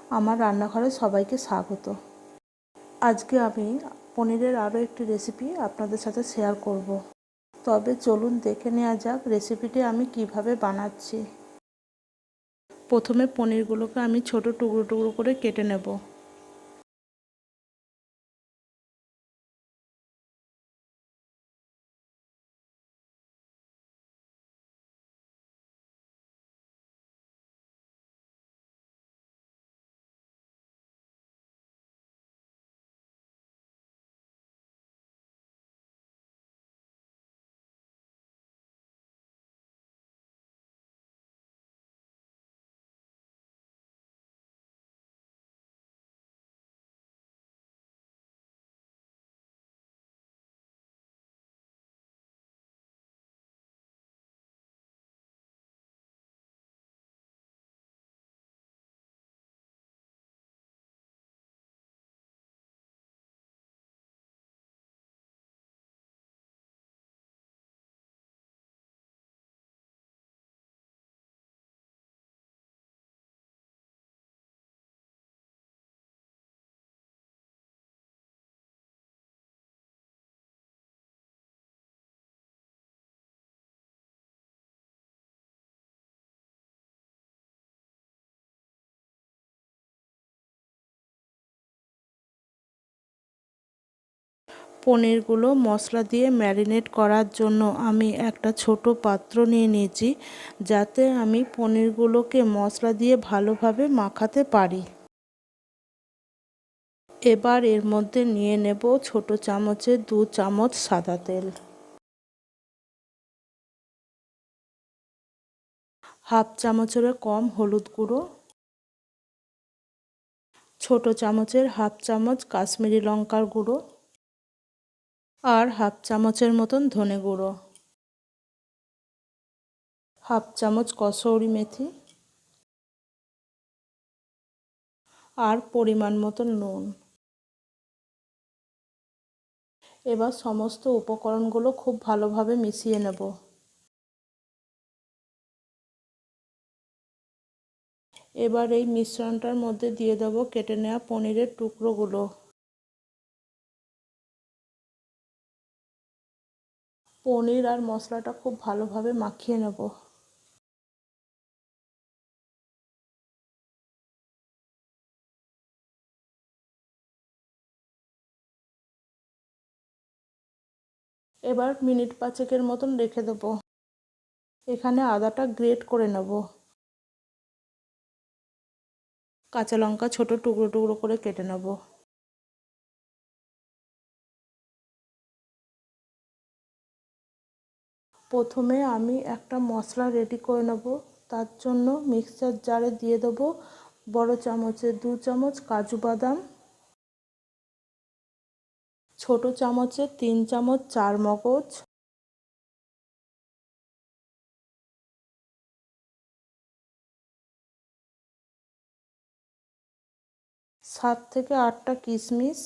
আমার রান্নাঘরে সবাইকে স্বাগত। আজকে আমি পনিরের আরও একটি রেসিপি আপনাদের সাথে শেয়ার করব। তবে চলুন দেখে নেওয়া যাক রেসিপিটি আমি কিভাবে বানাচ্ছি। প্রথমে পনিরগুলোকে আমি ছোট টুকরো টুকরো করে কেটে নেব। পনিরগুলো মশলা দিয়ে ম্যারিনেট করার জন্য আমি একটা ছোট পাত্র নিয়ে নিয়েছি, যাতে আমি পনিরগুলোকে মশলা দিয়ে ভালোভাবে মাখাতে পারি। এবার এর মধ্যে নিয়ে নেব ছোট চামচে 2 চামচ সাদা তেল, হাফ চামচেরও কম হলুদ গুঁড়ো, ছোট চামচের হাফ চামচ কাশ্মীরি লঙ্কার গুঁড়ো আর হাফ চামচের মতন ধনে গুঁড়ো, হাফ চামচ কসৌরি মেথি আর পরিমাণ মতন নুন। এবার সমস্ত উপকরণগুলো খুব ভালোভাবে মিশিয়ে নেব। এবার এই মিশ্রণটার মধ্যে দিয়ে দেবো কেটে নেওয়া পনিরের টুকরোগুলো। পনির আর মশলাটা খুব ভালোভাবে মাখিয়ে নেব। এবার মিনিট 5 মতন রেখে দেবো। এখানে আদাটা গ্রেট করে নেব। কাঁচা লঙ্কা ছোট টুকরো টুকরো করে কেটে নেব। প্রথমে আমি একটা মশলা রেডি করে নেব। তার জন্য মিক্সচার জারে দিয়ে দেবো বড় চামচে 2 চামচ কাজু বাদাম, ছোট চামচে 3 চামচ চারমগজ, 7 থেকে 8টা কিশমিশ,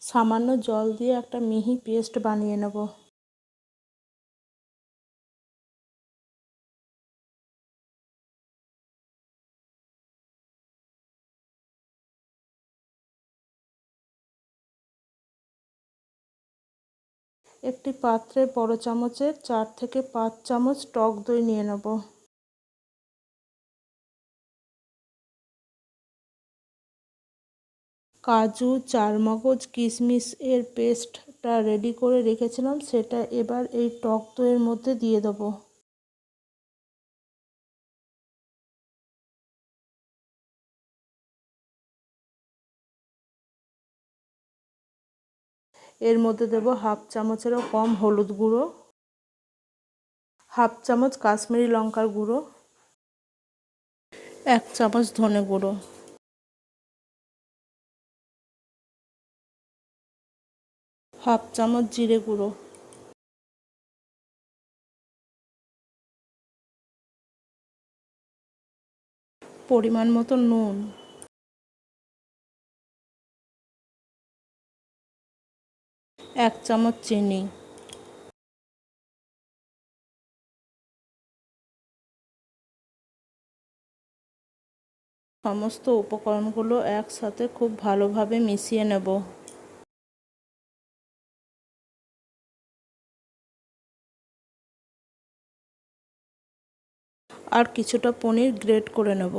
সামান্য জল দিয়ে একটা মিহি পেস্ট বানিয়ে নেব। একটি পাত্রে বড় চামচের 4 থেকে 5 চামচ টক দই নিয়ে নেব। কাজু, চারমগজ, কিশমিশ এর পেস্টটা রেডি করে রেখেছিলাম, সেটা এবার এই টক দইয়ের মধ্যে দিয়ে দেবো। এর মধ্যে দেবো হাফ চামচেরও কম হলুদ গুঁড়ো, হাফ চামচ কাশ্মীরি লঙ্কার গুঁড়ো, 1 চামচ ধনে গুঁড়ো, হাফ চামচ জিরে গুঁড়ো, পরিমাণ মতো নুন, 1 চামচ চিনি। সমস্ত উপকরণগুলো একসাথে খুব ভালোভাবে মিশিয়ে নেব। আর কিছুটা পনির গ্রেট করে নেব।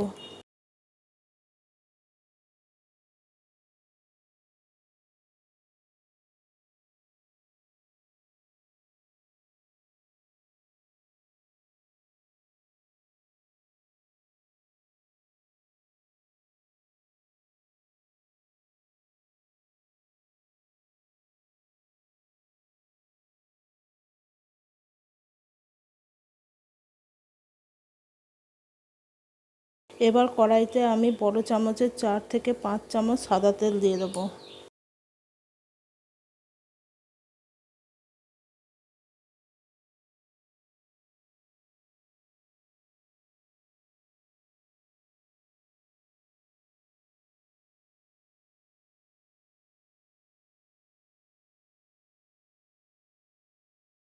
এবার কড়াইতে আমি বড় চামচের 4 থেকে 5 চামচ সাদা তেল দিয়ে দেবো।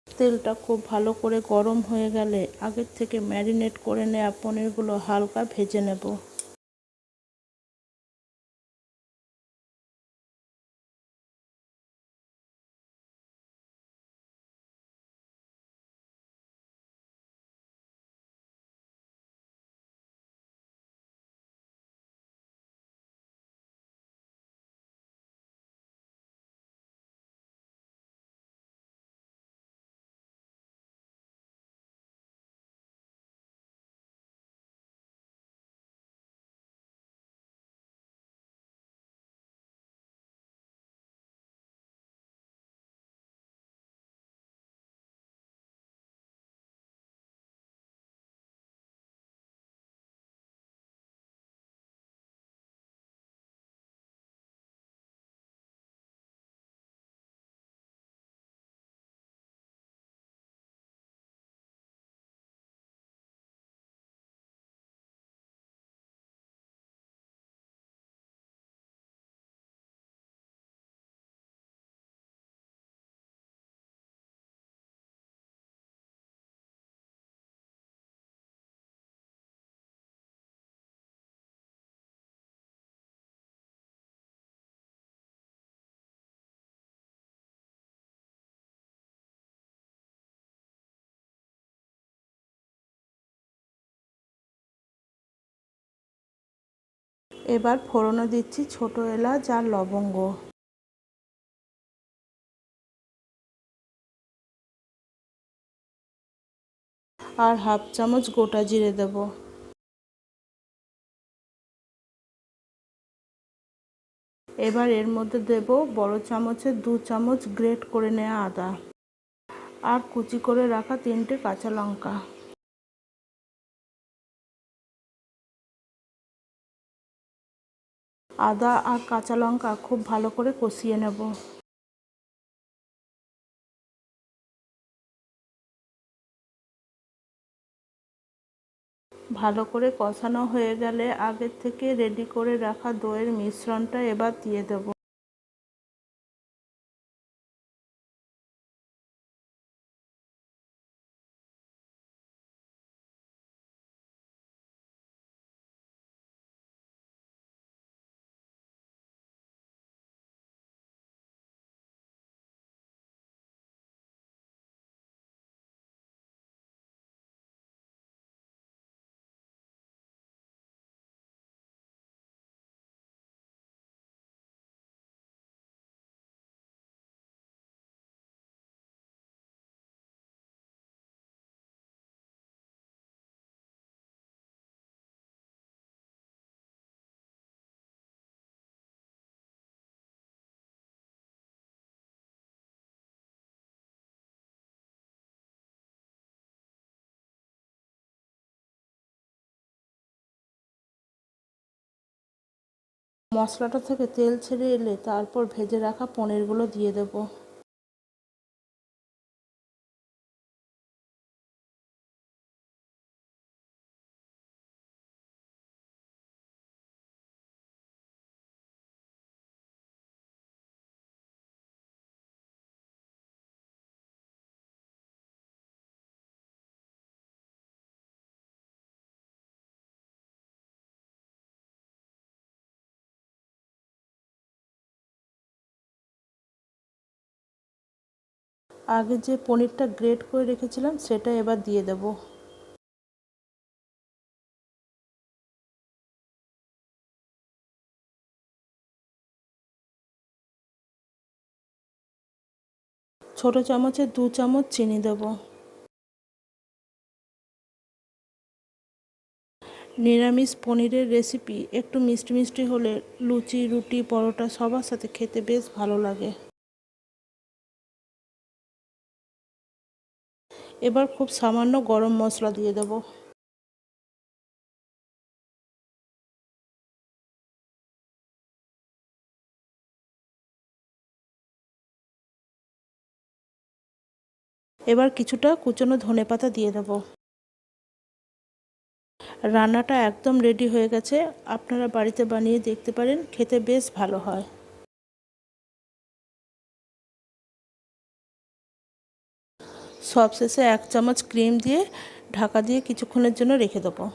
তেলটা খুব ভালো করে গরম হয়ে গেলে আগের থেকে ম্যারিনেট করে নেওয়া পনিরগুলো হালকা ভেজে নেব। এবার ফোড়নে দিচ্ছি ছোট এলাচ আর লবঙ্গ, আর হাফ চামচ গোটা জিরে দেব। এবার এর মধ্যে দেব বড় চামচের 2 চামচ গ্রেট করে নেওয়া আদা আর কুচি করে রাখা 3টে কাঁচা লঙ্কা। আদা আর কাঁচা লঙ্কা খুব ভালো করে কষিয়ে নেব। ভালো করে কষানো হয়ে গেলে আগের থেকে রেডি করে রাখা দইয়ের মিশ্রণটা এবার দিয়ে দেব। মশলাটা থেকে তেল ছেড়ে এলে তারপর ভেজে রাখা পনিরগুলো দিয়ে দেব। আগে যে পনিরটা গ্রেট করে রেখেছিলাম সেটা এবার দিয়ে দেব। ছোট চামচে 2 চামচ চিনি দেব। নিরামিষ পনিরের রেসিপি একটু মিষ্টি মিষ্টি হলে লুচি, রুটি, পরোটা সবার সাথে খেতে বেশ ভালো লাগে। এবার খুব সামান্য গরম মশলা দিয়ে দেব। এবার কিছুটা কুচনো ধনেপাতা দিয়ে দেব। রান্নাটা একদম রেডি হয়ে গেছে। আপনারা বাড়িতে বানিয়ে দেখতে পারেন, খেতে বেশ ভালো হয়। সবশেষে 1 চামচ ক্রিম দিয়ে ঢাকা দিয়ে কিছুক্ষণের জন্য রেখে দেবো।